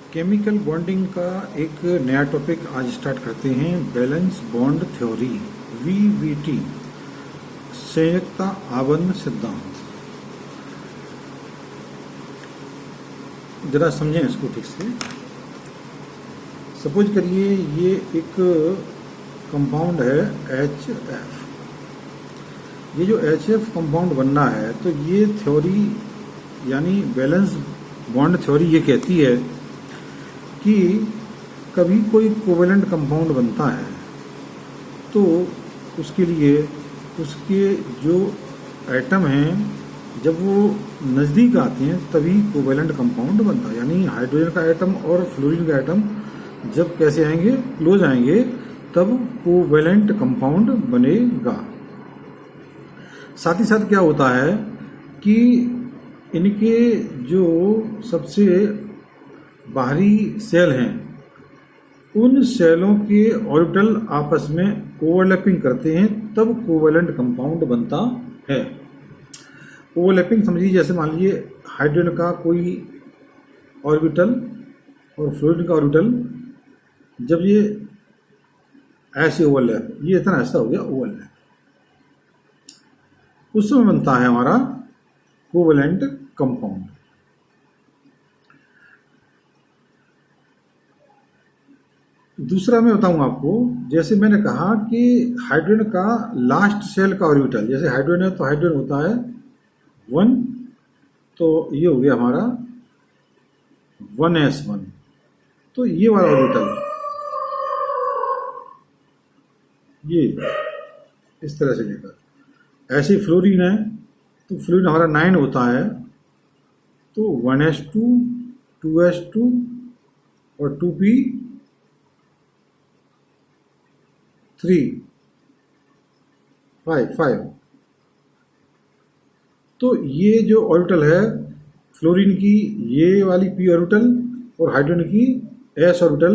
Chemical bonding का एक नया टॉपिक आज स्टार्ट करते हैं। वैलेंस बॉन्ड थ्योरी वीवीटी, संयुक्ता आबंध सिद्धांत। जरा समझें इसको ठीक से। सपोज करिए ये एक कंपाउंड है HF। ये जो HF कंपाउंड बनना है तो ये थ्योरी यानी वैलेंस बॉन्ड थ्योरी ये कहती है कि कभी कोई कोवेलेंट कंपाउंड बनता है तो उसके लिए उसके जो एटम हैं जब वो नज़दीक आते हैं तभी कोवेलेंट कंपाउंड बनता है। यानी हाइड्रोजन का एटम और फ्लोरीन का एटम जब कैसे आएंगे, क्लोज आएंगे, तब कोवेलेंट कंपाउंड बनेगा। साथ ही साथ क्या होता है कि इनके जो सबसे बाहरी सेल हैं उन सेलों के ऑर्बिटल आपस में ओवरलैपिंग करते हैं, तब कोवेलेंट कंपाउंड बनता है। ओवरलैपिंग समझिए, जैसे मान लीजिए हाइड्रोजन का कोई ऑर्बिटल और फ्लोरीन का ऑर्बिटल, जब ये ऐसे ओवरलैप, ये इतना ऐसा हो गया ओवरलैप, उस समय बनता है हमारा कोवेलेंट कंपाउंड। दूसरा मैं बताऊं आपको, जैसे मैंने कहा कि हाइड्रोजन का लास्ट सेल का ऑर्बिटल, जैसे हाइड्रोजन है तो हाइड्रोजन होता है 1, तो ये हो गया हमारा 1s1। तो ये वाला ऑर्बिटल ये इस तरह से लेकर, ऐसे फ्लोरीन है तो फ्लोरीन हमारा 9 होता है, तो 1s2 2s2 और 2p3 5। तो ये जो ऑर्बिटल है फ्लोरीन की, ये वाली p ऑर्बिटल और हाइड्रोजन की s ऑर्बिटल,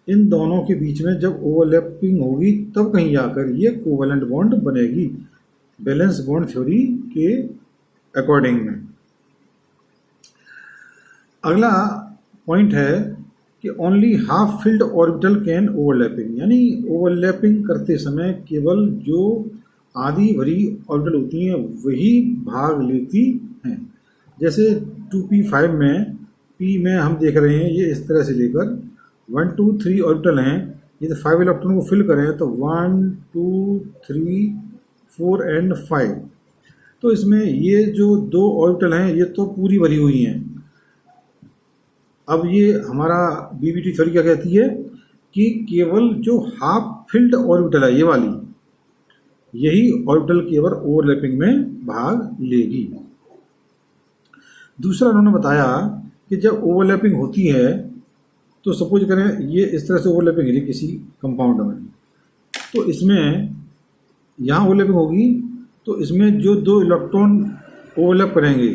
इन दोनों के बीच में जब ओवरलैपिंग होगी तब कहीं जाकर ये कोवेलेंट बॉन्ड बनेगी वैलेंस बॉन्ड थ्योरी के अकॉर्डिंग में। अगला पॉइंट है कि only half filled orbital can overlapping, यानी ओवरलैपिंग करते समय केवल जो आधी भरी ऑर्बिटल होती हैं वही भाग लेती हैं। जैसे 2p5 में p में हम देख रहे हैं ये इस तरह से लेकर 1 2 3 ऑर्बिटल हैं, ये तो 5 इलेक्ट्रॉन को फिल करें तो 1 2 3 4 एंड 5। तो इसमें ये जो 2 ऑर्बिटल हैं ये तो पूरी भरी हुई हैं। अब ये हमारा बीबीटी थ्योरी क्या कहती है कि केवल जो हाफ फिल्ड ऑर्बिटल है ये वाली, यही ऑर्बिटल केवल ओवरलैपिंग में भाग लेगी। दूसरा उन्होंने बताया कि जब ओवरलैपिंग होती है तो सपोज करें ये इस तरह से ओवरलैपिंग है किसी कंपाउंड में, तो इसमें यहाँ ओवरलैपिंग होगी तो इसमें जो 2 इलेक्ट्रॉन ओवरलैप करेंगे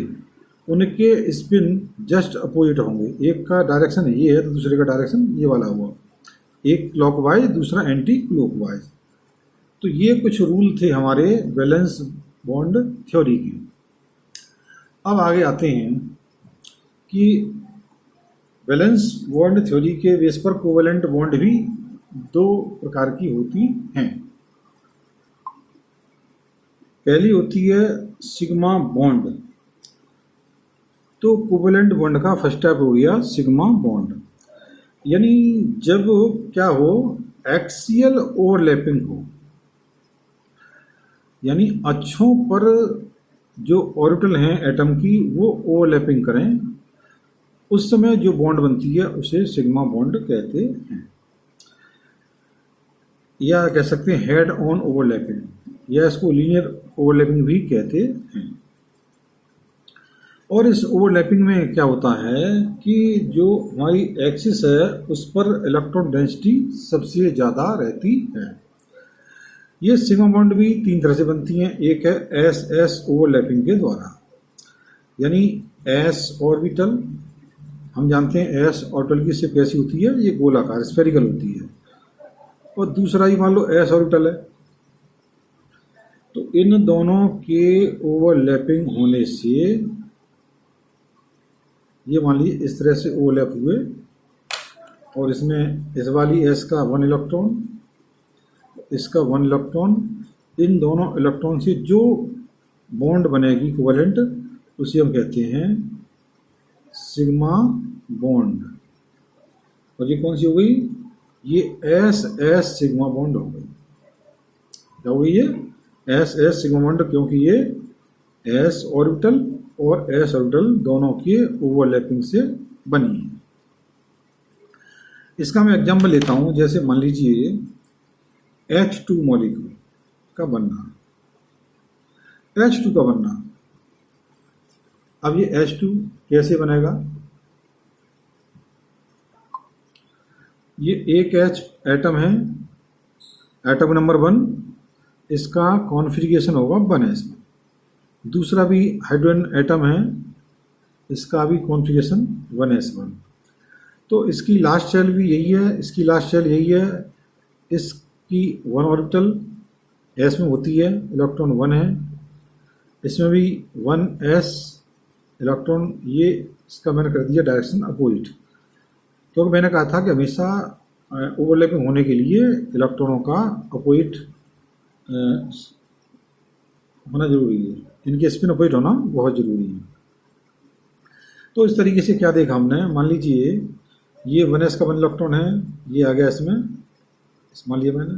उनके स्पिन जस्ट अपोजिट होंगे। एक का डायरेक्शन ये है तो दूसरे का डायरेक्शन ये वाला हुआ, एक क्लॉकवाइज दूसरा एंटी क्लॉकवाइज। तो ये कुछ रूल थे हमारे वैलेंस बॉन्ड थ्योरी के। अब आगे आते हैं कि वैलेंस बॉन्ड थ्योरी के बेस पर कोवेलेंट बॉन्ड भी 2 प्रकार की होती हैं। पहली होती है सिग्मा बॉन्ड। तो कोवेलेंट बॉन्ड का फर्स्ट टाइप हो गया सिग्मा बॉन्ड, यानी जब क्या हो, एक्सियल ओवरलैपिंग हो, यानी अक्षों पर जो ऑर्बिटल हैं एटम की वो ओवरलैपिंग करें, उस समय जो बॉन्ड बनती है उसे सिग्मा बॉन्ड कहते हैं। या कह सकते हैं हेड ऑन ओवरलैपिंग, या इसको लीनियर ओवरलैपिंग भी कहते हैं। और इस ओवरलैपिंग में क्या होता है कि जो हमारी एक्सिस है उस पर इलेक्ट्रॉन डेंसिटी सबसे ज़्यादा रहती है। ये सिग्मा बॉन्ड भी 3 तरह से बनती हैं। एक है SS ओवरलैपिंग के द्वारा, यानी S ऑर्बिटल, हम जानते हैं S ऑर्बिटल की शेप कैसी होती है, ये गोलाकार स्फेरिकल होती है। और दूसरा ही मान लो S ऑर्बिटल है, तो इन दोनों के ओवरलैपिंग होने से ये मान लीजिए इस तरह से ओवरलैप हुए और इसमें इस वाली S का 1 इलेक्ट्रॉन, इसका 1 इलेक्ट्रॉन, इन दोनों इलेक्ट्रॉन से जो बॉन्ड बनेगी इक्विवेलेंट उसे हम कहते हैं सिग्मा बॉन्ड। और ये कौन सी हो गई? ये एस एस सिग्मा बॉन्ड हो गई। क्या हो गई ये? एस एस सिग्मा बॉन्ड, क्योंकि ये एस ऑर्बिटल और एस ऑर्बिटल दोनों के ओवरलैपिंग से बनी है। इसका मैं एग्जांपल लेता हूं, जैसे मान लीजिए H2 मॉलिक्यूल का बनना, H2 का बनना। अब ये H2 कैसे बनेगा? ये एक H एटम है, एटम नंबर 1, इसका कॉन्फ़िगरेशन होगा 1s में। दूसरा भी हाइड्रोजन एटम है, इसका भी कॉन्फ़िगरेशन 1s1। तो इसकी लास्ट शेल भी यही है, इसकी लास्ट शेल यही है। इसकी 1 ऑर्बिटल s में होती है, इलेक्ट्रॉन 1 है। इसमें भी 1s इलेक्ट्रॉन, ये इसका मैंने कर दिया डायरेक्शन अपोजिट, क्योंकि मैंने कहा था कि हमेशा ओवरलैपिंग होने के लिए इलेक्ट्रॉनों का अपोजिट होना जरूरी है, इनके स्पिन अपोजिट होना बहुत ज़रूरी है। तो इस तरीके से क्या देखा हमने, मान लीजिए ये 1s का 1 इलेक्ट्रॉन है, ये आ गया इसमें, मान लिया मैंने,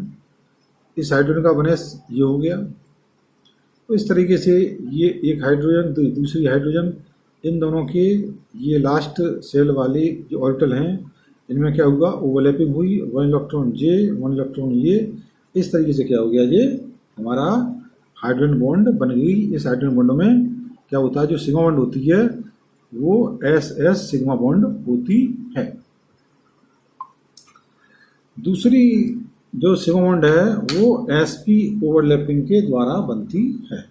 इस हाइड्रोजन का 1s ये हो गया। तो इस तरीके से ये एक हाइड्रोजन दूसरी हाइड्रोजन, इन दोनों के ये लास्ट सेल वाली जो ऑर्बिटल हैं, इनमें क्या हुआ? ओवरलैपिंग हुई, 1 इलेक्ट्रॉन जे 1 इलेक्ट्रॉन ये, इस तरीके से क्या हो गया? ये हमारा हाइड्रोजन बॉन्ड बन गई। इस हाइड्रोजन बॉन्ड में क्या होता है? जो सिग्मा बॉन्ड होती है वो एस एस सिग्मा बॉन्ड होती है। दूसरी जो सिग्मा बॉन्ड है वो sp ओवरलैपिंग के द्वारा बनती है।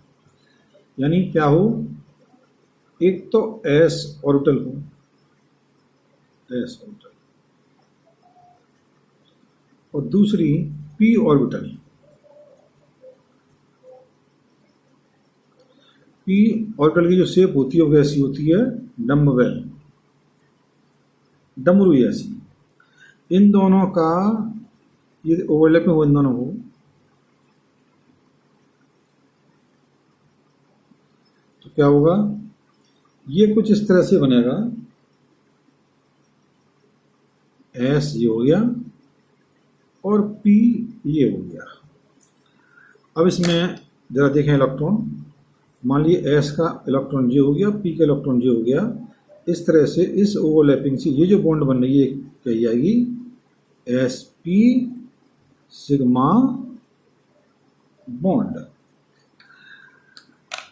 यानी क्या हो? एक तो s ऑर्बिटल हो, s ऑर्बिटल, और दूसरी p ऑर्बिटल। p ऑर्बिटल की जो शेप होती है वो ऐसी होती है डम्बेल, डमरू ऐसी। इन दोनों का ये ओवरलैपिंग हो, इन दोनों हो, तो क्या होगा? ये कुछ इस तरह से बनेगा, S ये हो गया और P ये हो गया। अब इसमें जरा देखें इलेक्ट्रॉन, मान लीजिए S का इलेक्ट्रॉन ये हो गया, P का इलेक्ट्रॉन ये हो गया। इस तरह से इस ओवरलैपिंग से ये जो बॉन्ड बन रही है कही जाएगी sp सिग्मा बॉन्ड।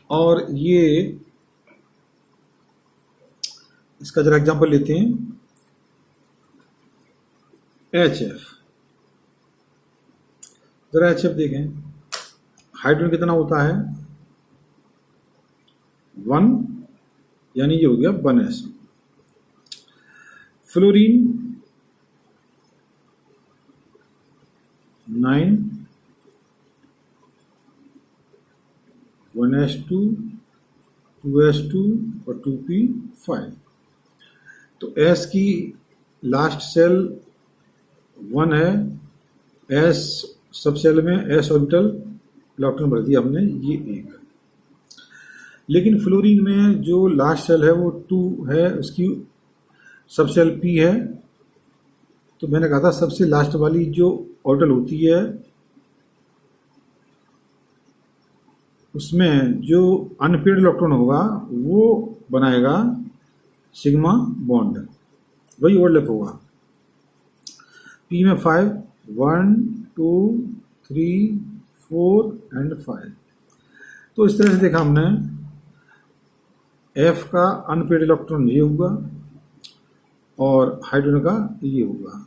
और ये इसका जरा एग्जांपल लेते हैं, HF। जरा HF देखें, हाइड्रोजन कितना होता है? 1, यानी ये हो गया 1s। फ्लोरीन 9, 1s2, 2s2 और 2p5। तो S की लास्ट सेल 1 है, S सब सेल में S ऑर्बिटल इलेक्ट्रॉन भर दिया हमने, ये 1। लेकिन फ्लोरीन में जो लास्ट सेल है वो 2 है, उसकी सब सेल P है। तो मैंने कहा था सबसे लास्ट वाली जो ऑर्बिटल होती है उसमें जो अनपेयर्ड इलेक्ट्रॉन होगा वो बनाएगा सिग्मा बॉन्ड, वही ओवरलैप होगा। P में 5, 1 2 3 4 एंड 5। तो इस तरह से देखा हमने, F का अनपेयर्ड इलेक्ट्रॉन ये होगा और हाइड्रोजन का ये होगा।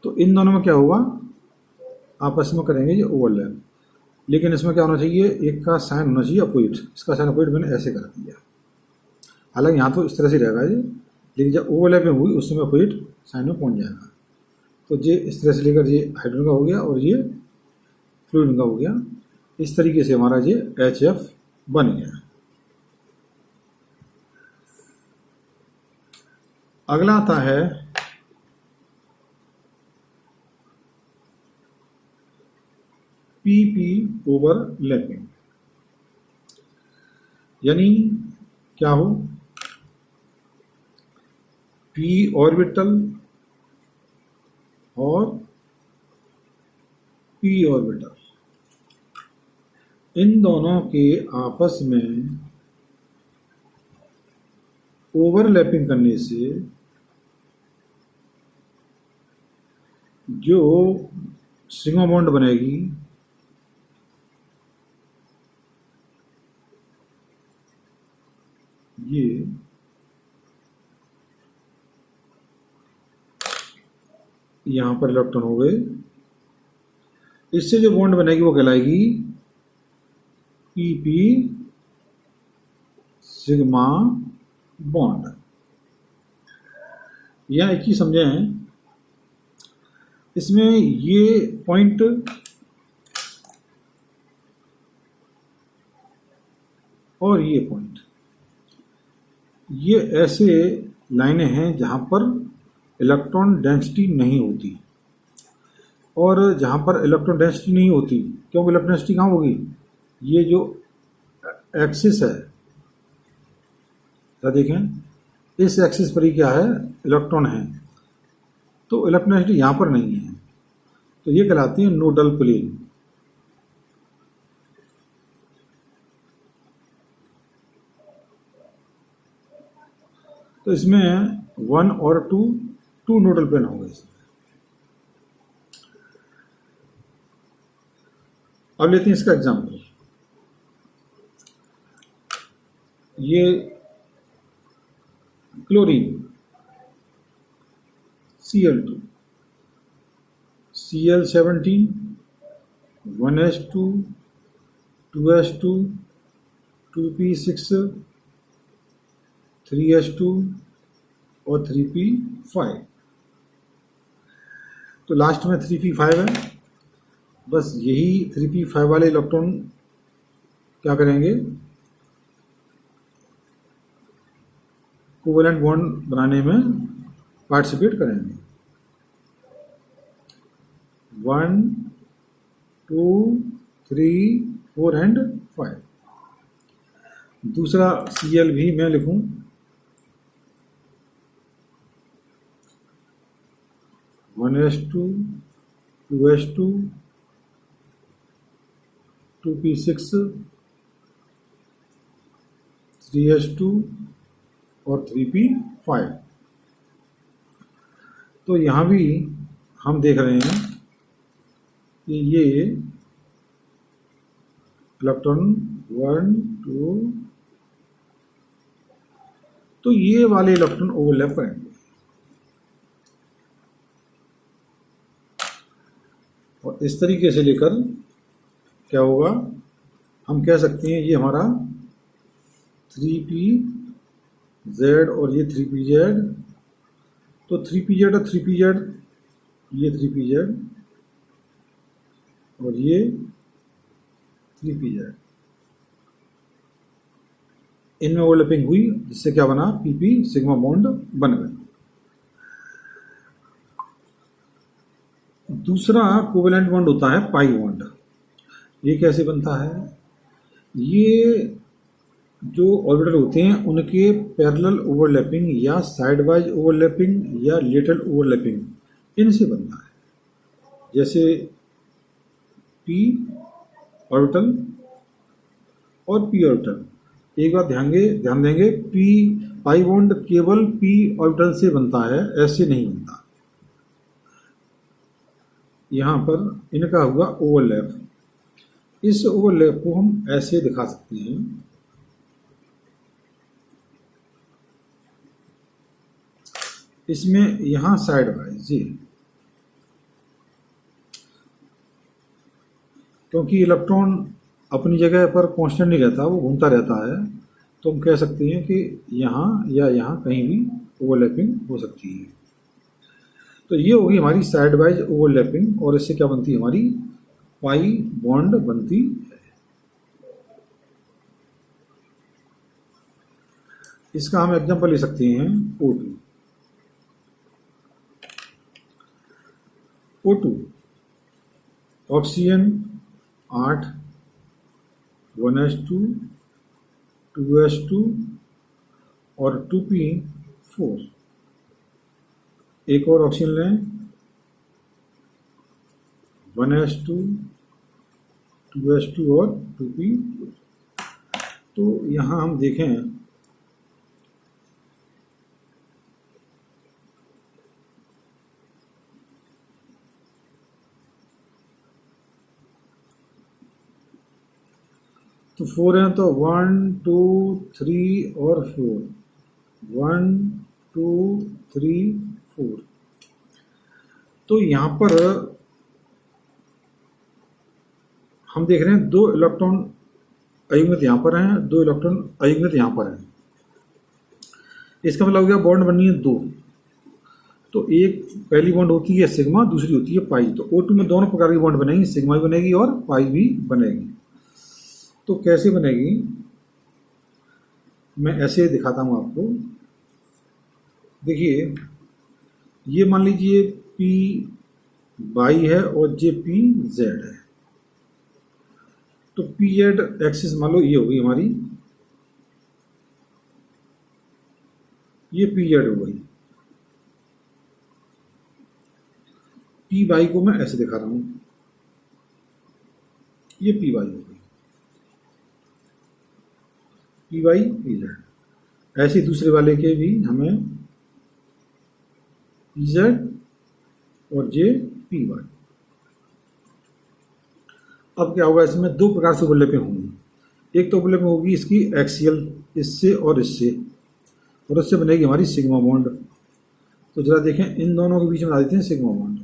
तो इन दोनों में क्या होगा? आपस में करेंगे ये ओवरलैप। लेकिन इसमें क्या होना चाहिए? एक का साइन होना चाहिए अपोजिट। इसका साइन अपोजिट मैंने ऐसे कर दिया, हालांकि यहाँ तो इस तरह से रहेगा ये, लेकिन जब ओवरलैपिंग हुई उस समय अपोजिट साइन में पहुँच जाएगा। तो ये इस तरह से लेकर ये हाइड्रोजन का हो गया और ये फ्लोरीन का हो गया। इस तरीके से हमारा ये HF बन गया। अगला आता है PP ओवरलैपिंग, यानी क्या हो, p ऑर्बिटल और p ऑर्बिटल, इन दोनों के आपस में ओवरलैपिंग करने से जो सिग्मा बॉन्ड बनेगी ये यहां पर इलेक्ट्रॉन हो गए, इससे जो बॉन्ड बनेगी वो कहलाएगी PP सिग्मा बॉन्ड। यह एक ही समझें, इसमें ये पॉइंट और ये पॉइंट, ये ऐसे लाइनें हैं जहां पर इलेक्ट्रॉन डेंसिटी नहीं होती, और जहां पर इलेक्ट्रॉन डेंसिटी नहीं होती, क्योंकि इलेक्ट्रॉन डेंसिटी कहाँ होगी, ये जो एक्सिस है, क्या देखें इस एक्सिस पर ही क्या है, इलेक्ट्रॉन है, तो इलेक्ट्रॉन डेंसिटी यहां पर नहीं है, तो ये कहलाती है नोडल प्लेन। तो इसमें 1 और 2 नोडल प्लेन हो गए इसमें। अब लेते हैं इसका एग्जाम्पल, ये chlorine Cl2, Cl17, 1s2, 2s2, 2p6, 3s2 और 3p5, तो लास्ट में 3p5 है। बस यही 3p5 वाले इलेक्ट्रॉन क्या करेंगे, कोवेलेंट बॉन्ड बनाने में पार्टिसिपेट करेंगे। 1, 2, 3, 4 एंड 5। दूसरा Cl भी मैं लिखूं, one S to, 2s2, 2p6, 3s2 और 3p5। तो यहाँ भी हम देख रहे हैं कि ये इलेक्ट्रॉन 1, 2, तो ये वाले इलेक्ट्रॉन ओवरलैप करेंगे, और इस तरीके से लेकर क्या होगा, हम कह सकते हैं ये हमारा 3pz और ये 3pz, तो 3pz और 3pz, ये 3pz और ये 3pz, इनमें ओवरलैपिंग हुई, जिससे क्या बना, PP सिग्मा बॉन्ड बन गए। दूसरा कोवेलेंट बॉन्ड होता है पाई बॉन्ड। ये कैसे बनता है, ये जो ऑर्बिटल होते हैं उनके पैरेलल ओवरलैपिंग या साइड वाइज ओवरलैपिंग या लेटरल ओवरलैपिंग, इनसे बनता है। जैसे p ऑर्बिटल और p ऑर्बिटल, एक बात ध्यान देंगे, पाई बॉन्ड केवल p ऑर्बिटल से बनता है, ऐसे नहीं बनता। यहां पर इनका हुआ ओवरलैप, इस ओवरलैप को हम ऐसे दिखा सकते हैं, इसमें यहां साइड वाइज जी, क्योंकि इलेक्ट्रॉन अपनी जगह पर कांस्टेंट नहीं रहता, वो घूमता रहता है, तो हम कह सकते हैं कि यहाँ या यहाँ कहीं भी ओवरलैपिंग हो सकती है। तो ये होगी हमारी साइड वाइज ओवरलैपिंग, और इससे क्या बनती है, हमारी पाई बॉन्ड बनती है। इसका हम एग्जांपल ले सकते हैं O2। O2 oxygen 8 1s2 2s2 और 2p4। एक और ऑप्शन लें 1s2 2s2 और 2p4। तो यहाँ हम देखें तो 4 हैं, तो 1 2 3 और 4, 1 2 3 4। तो यहाँ पर हम देख रहे हैं 2 इलेक्ट्रॉन अयुग्मित यहाँ पर हैं, 2 इलेक्ट्रॉन अयुग्मित यहाँ पर हैं। इसका मतलब हो गया बॉन्ड बननी है 2। तो एक पहली बॉन्ड होती है सिग्मा, दूसरी होती है पाई। तो O2 में दोनों प्रकार की बॉन्ड बनेगी, सिग्मा भी बनेगी और पाई भी बनेगी। तो कैसे बनेगी, मैं ऐसे दिखाता हूँ आपको। देखिए, ये मान लीजिए P वाई है और जे P जेड है। तो P जेड एक्सिस मान लो ये होगी हमारी, ये P जेड हो गई। P वाई को मैं ऐसे दिखा रहा हूँ, ये P वाई हो गई, P वाई P जेड। ऐसे दूसरे वाले के भी हमें P जेड और जे P वाई। अब क्या होगा, इसमें 2 प्रकार से ओवरलैपिंग होंगी। एक तो ओवरलैपिंग होगी इसकी एक्सियल, इससे और इससे, और इससे बनेगी हमारी सिग्मा बॉन्ड। तो जरा देखें, इन दोनों के बीच में ला देते हैं सिग्मा बॉन्ड।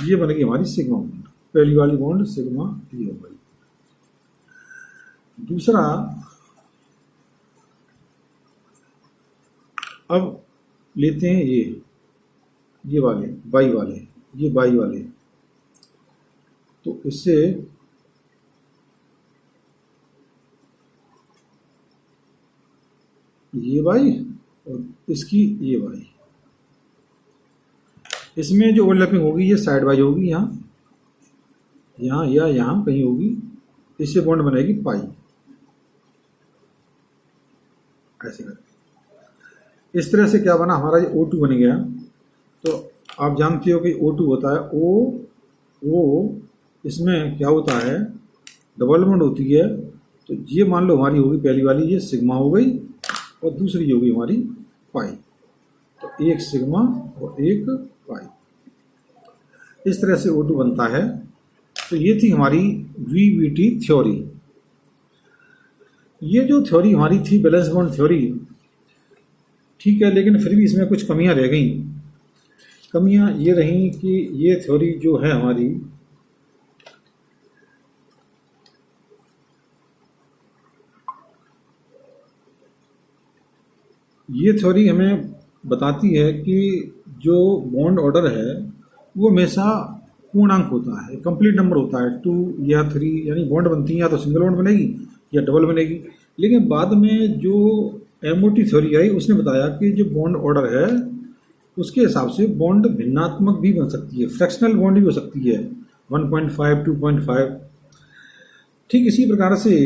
ये बनेगी हमारी सिग्मा बॉन्ड, पहली वाली बॉन्ड सिग्मा ये हो गई। दूसरा, अब लेते हैं ये वाले बाई वाले, ये बाई वाले। तो इससे ये बाई और इसकी ये बाई, इसमें जो ओवरलैपिंग होगी ये साइड बाई होगी, यहाँ या यहाँ कहीं होगी। इससे बॉन्ड बनेगी पाई, ऐसे करके। इस तरह से क्या बना हमारा, ये O2 बन गया। तो आप जानते हो कि O2 होता है O, इसमें क्या होता है, डबल बॉन्ड होती है। तो ये मान लो हमारी होगी पहली वाली, ये सिग्मा हो गई, और दूसरी होगी हमारी पाई। तो एक सिग्मा और एक पाई, इस तरह से O2 बनता है। तो ये थी हमारी VBT थ्योरी। ये जो थ्योरी हमारी थी बैलेंस बॉन्ड थ्योरी, ठीक है, लेकिन फिर भी इसमें कुछ कमियां रह गई। कमियां ये रही कि ये थ्योरी जो है हमारी, ये थ्योरी हमें बताती है कि जो बॉन्ड ऑर्डर है वो हमेशा पूर्णांक होता है, कंप्लीट नंबर होता है, 2 या 3, यानी बॉन्ड बनती है या तो सिंगल बॉन्ड बनेगी या डबल बनेगी। लेकिन बाद में जो MOT थ्योरी आई, उसने बताया कि जो बॉन्ड ऑर्डर है उसके हिसाब से बॉन्ड भिन्नात्मक भी बन सकती है, फ्रैक्शनल बॉन्ड भी हो सकती है, 1.5 2.5। ठीक इसी प्रकार से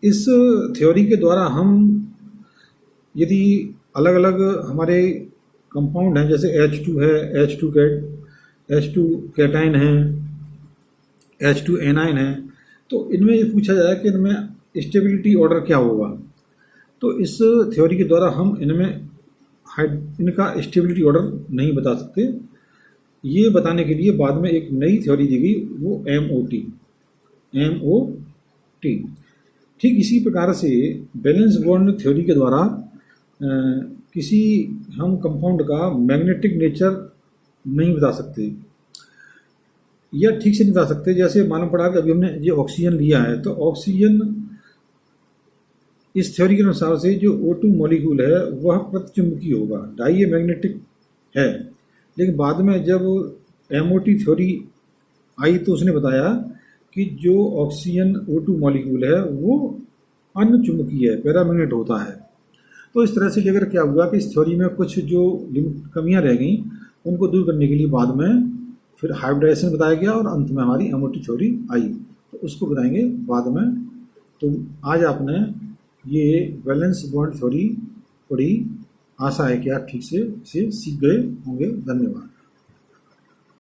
इस थ्योरी के द्वारा हम यदि अलग अलग हमारे कंपाउंड हैं, जैसे H2 है, H2 कैटाइन है, H2 एनाइन है, तो इनमें ये पूछा जाए कि इनमें स्टेबिलिटी ऑर्डर क्या होगा। तो इस थ्योरी के द्वारा हम इनका स्टेबिलिटी ऑर्डर नहीं बता सकते। ये बताने के लिए बाद में एक नई थ्योरी दी गई, वो MOT। ठीक इसी प्रकार से बैलेंस बॉन्ड थ्योरी के द्वारा किसी हम कंपाउंड का मैग्नेटिक नेचर नहीं बता सकते, या ठीक से नहीं बता सकते। जैसे मालूम पड़ा कि अभी हमने ये ऑक्सीजन लिया है, तो ऑक्सीजन इस थ्योरी के अनुसार से जो O2 मॉलिक्यूल है वह प्रतिचुंबकीय होगा, डाई मैग्नेटिक है। लेकिन बाद में जब MOT थ्योरी आई तो उसने बताया कि जो ऑक्सीजन O2 मॉलिक्यूल है वो अन्य चुंबकीय है, पैरामैग्नेट होता है। तो इस तरह से लेकर क्या हुआ कि इस थ्योरी में कुछ जो लिमिट कमियां रह गई उनको दूर करने के लिए बाद में फिर हाइब्रिडाइजेशन बताया गया और अंत में हमारी एमओटी थ्योरी आई। तो उसको बताएंगे बाद में। तो आज आपने ये वैलेंस बॉन्ड थ्योरी पढ़ी, आशा है कि आप ठीक से इसे सीख गए होंगे। धन्यवाद।